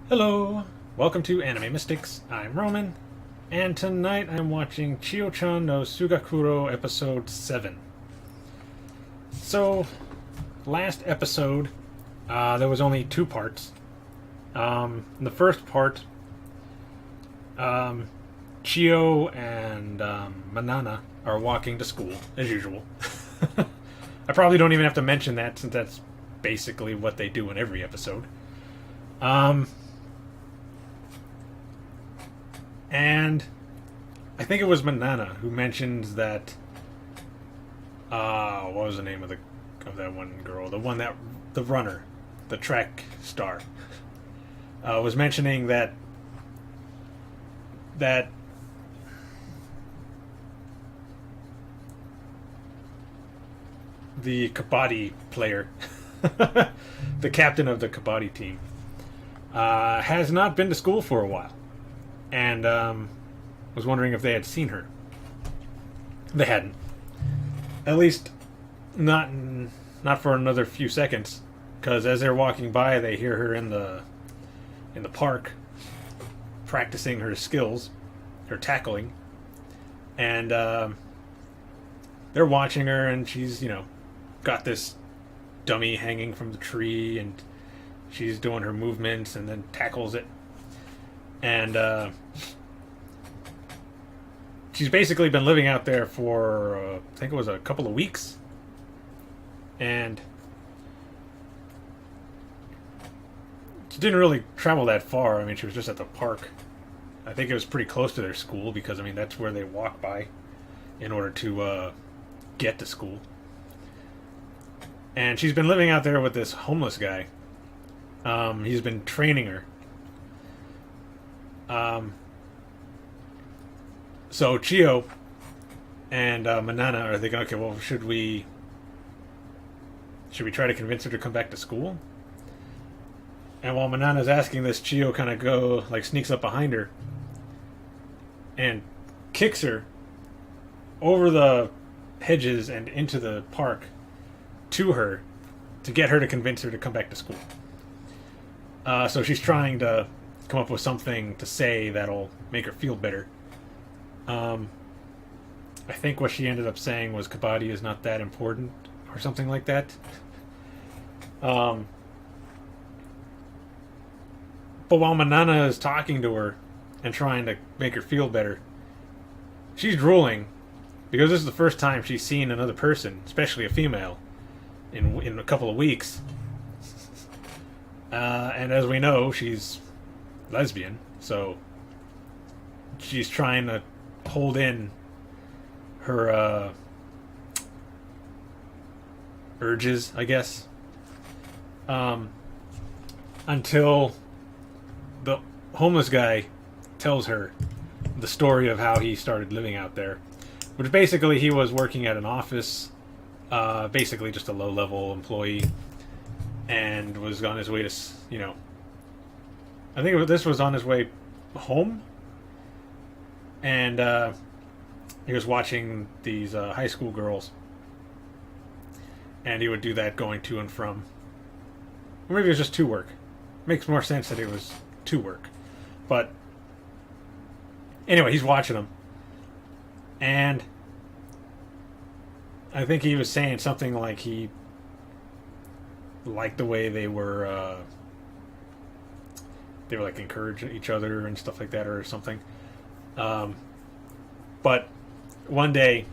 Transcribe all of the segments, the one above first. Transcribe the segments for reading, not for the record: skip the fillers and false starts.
Hello, welcome to Anime Mystics. I'm Roman, and tonight I'm watching Chio-Chan no Tsuugakuro episode 7. So, last episode, there was only two parts. In the first part, Chio and Manana are walking to school, as usual. I probably don't even have to mention that since that's basically what they do in every episode. And I think it was Manana who mentions that. What was the name of that one girl? The runner, the track star, was mentioning that the kabaddi player, the captain of the kabaddi team, has not been to school for a while. And was wondering if they had seen her. They hadn't. At least, not for another few seconds, because as they're walking by, they hear her in the park, practicing her skills, her tackling, and they're watching her, and she's got this dummy hanging from the tree, and she's doing her movements, and then tackles it. And she's basically been living out there for, I think it was a couple of weeks. And she didn't really travel that far. I mean, she was just at the park. I think it was pretty close to their school because, I mean, that's where they walk by in order to get to school. And she's been living out there with this homeless guy. He's been training her. So Chio and Manana are thinking, okay, well, should we try to convince her to come back to school? And while Manana's asking this, Chio kind of sneaks up behind her and kicks her over the hedges and into the park to her to get her to convince her to come back to school. So she's trying to come up with something to say that'll make her feel better. I think what she ended up saying was kabaddi is not that important or something like that. But while Manana is talking to her and trying to make her feel better, she's drooling because this is the first time she's seen another person, especially a female, in a couple of weeks. And as we know, she's lesbian, so she's trying to hold in her urges, I guess, until the homeless guy tells her the story of how he started living out there, which basically he was working at an office, basically just a low-level employee, and was on his way to, I think this was on his way home, and he was watching these high school girls, and he would do that going to and from. Or maybe it was just to work. Makes more sense that it was to work. But anyway, he's watching them, and I think he was saying something like he liked the way they were like encouraging each other and stuff like that or something. But one day,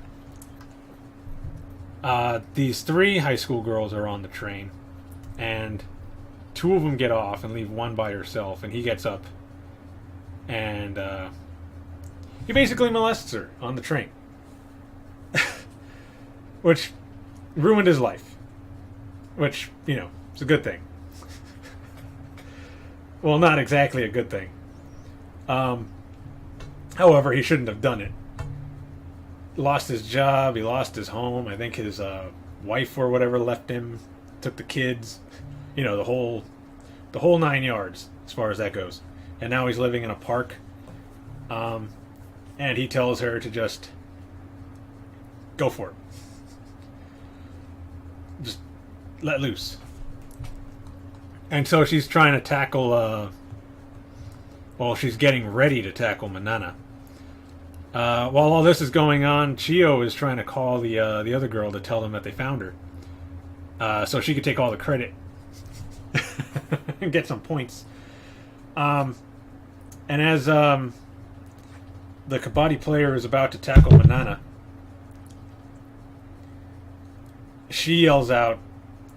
these three high school girls are on the train, and two of them get off and leave one by herself, and he gets up and he basically molests her on the train, which ruined his life, which, it's a good thing. Well, not exactly a good thing. However, he shouldn't have done it. Lost his job, he lost his home. I think his wife or whatever left him, took the kids, the whole 9 yards as far as that goes. And now he's living in a park, and he tells her to just go for it. Just let loose. And so she's trying to tackle Well, she's getting ready to tackle Manana. While all this is going on, Chio is trying to call the other girl to tell them that they found her, so she could take all the credit and get some points. And as the Kabaddi player is about to tackle Manana, she yells out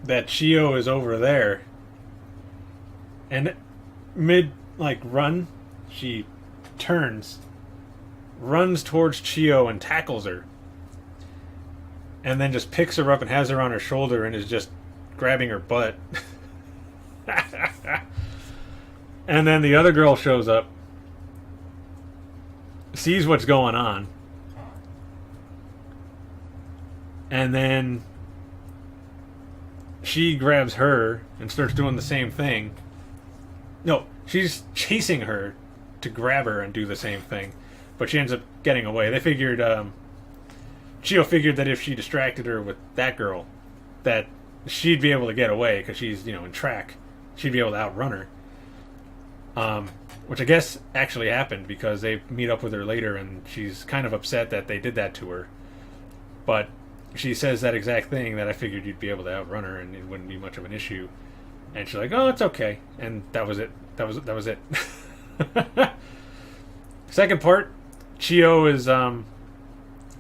that Chio is over there, and mid run, she turns, runs towards Chio and tackles her, and then just picks her up and has her on her shoulder and is just grabbing her butt. And then the other girl shows up, sees what's going on, and then she grabs her and starts doing the same thing. No, she's chasing her to grab her and do the same thing, but she ends up getting away. They figured, Chio figured that if she distracted her with that girl, that she'd be able to get away because she's, in track. She'd be able to outrun her. Which I guess actually happened because they meet up with her later and she's kind of upset that they did that to her. But she says that exact thing, that I figured you'd be able to outrun her and it wouldn't be much of an issue. And she's like, "Oh, it's okay." And that was it. That was it. Second part, Chio is, I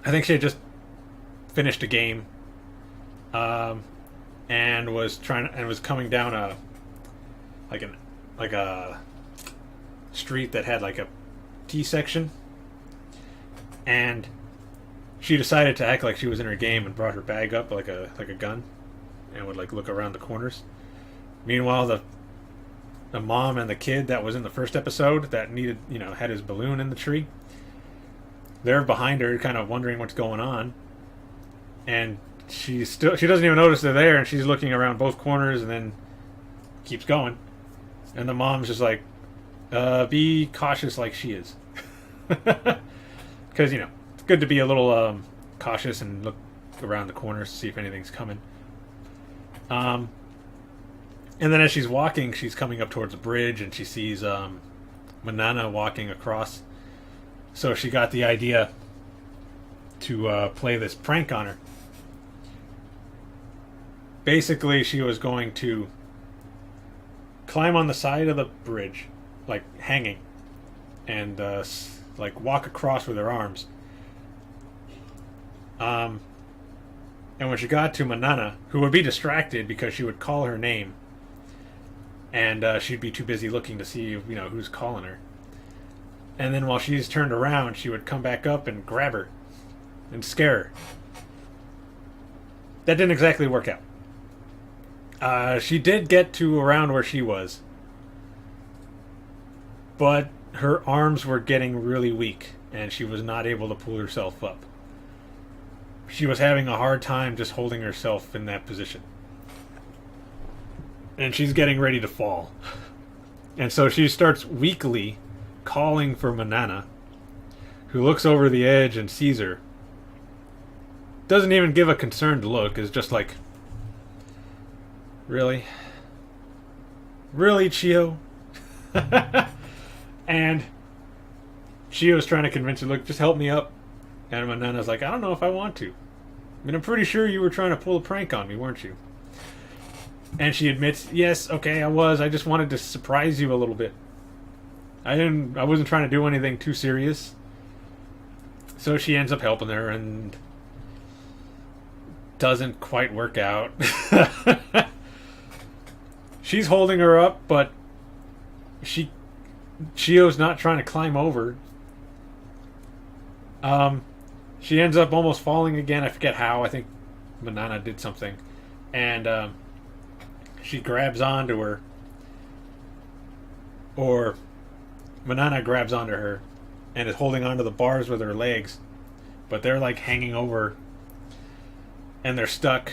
think she had just finished a game, and was coming down a street that had like a T section, and she decided to act like she was in her game and brought her bag up like a gun, and would look around the corners. Meanwhile, the mom and the kid that was in the first episode that needed, had his balloon in the tree, they're behind her, kind of wondering what's going on, and she doesn't even notice they're there, and she's looking around both corners and then keeps going, and the mom's just like, be cautious like she is. Because, it's good to be a little cautious and look around the corners to see if anything's coming. And then as she's walking, she's coming up towards a bridge, and she sees Manana walking across. So she got the idea to play this prank on her. Basically, she was going to climb on the side of the bridge, hanging, and walk across with her arms. And when she got to Manana, who would be distracted because she would call her name, and she'd be too busy looking to see who's calling her. And then while she's turned around, she would come back up and grab her and scare her. That didn't exactly work out. She did get to around where she was, but her arms were getting really weak, and she was not able to pull herself up. She was having a hard time just holding herself in that position. And she's getting ready to fall. And so she starts weakly calling for Manana, who looks over the edge and sees her. Doesn't even give a concerned look, is just like, "Really? Really, Chio?" And Chio's trying to convince her, "Look, just help me up." And Manana's like, "I don't know if I want to. I mean, I'm pretty sure you were trying to pull a prank on me, weren't you?" And she admits, "Yes, okay, I was. I just wanted to surprise you a little bit. I wasn't trying to do anything too serious." So she ends up helping her, and doesn't quite work out. She's holding her up, but Chio's not trying to climb over. She ends up almost falling again. I forget how. I think Manana did something, and she grabs onto her, or Manana grabs onto her and is holding onto the bars with her legs, but they're hanging over, and they're stuck.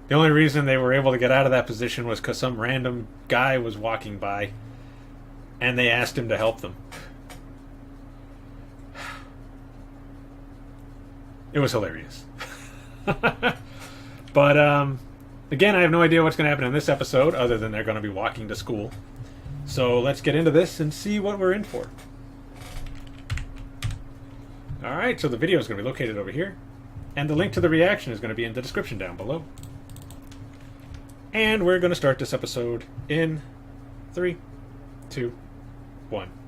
The only reason they were able to get out of that position was because some random guy was walking by, and they asked him to help them. It was hilarious. But, again, I have no idea what's going to happen in this episode, other than they're going to be walking to school. So let's get into this and see what we're in for. Alright, so the video is going to be located over here. And the link to the reaction is going to be in the description down below. And we're going to start this episode in 3, 2, 1.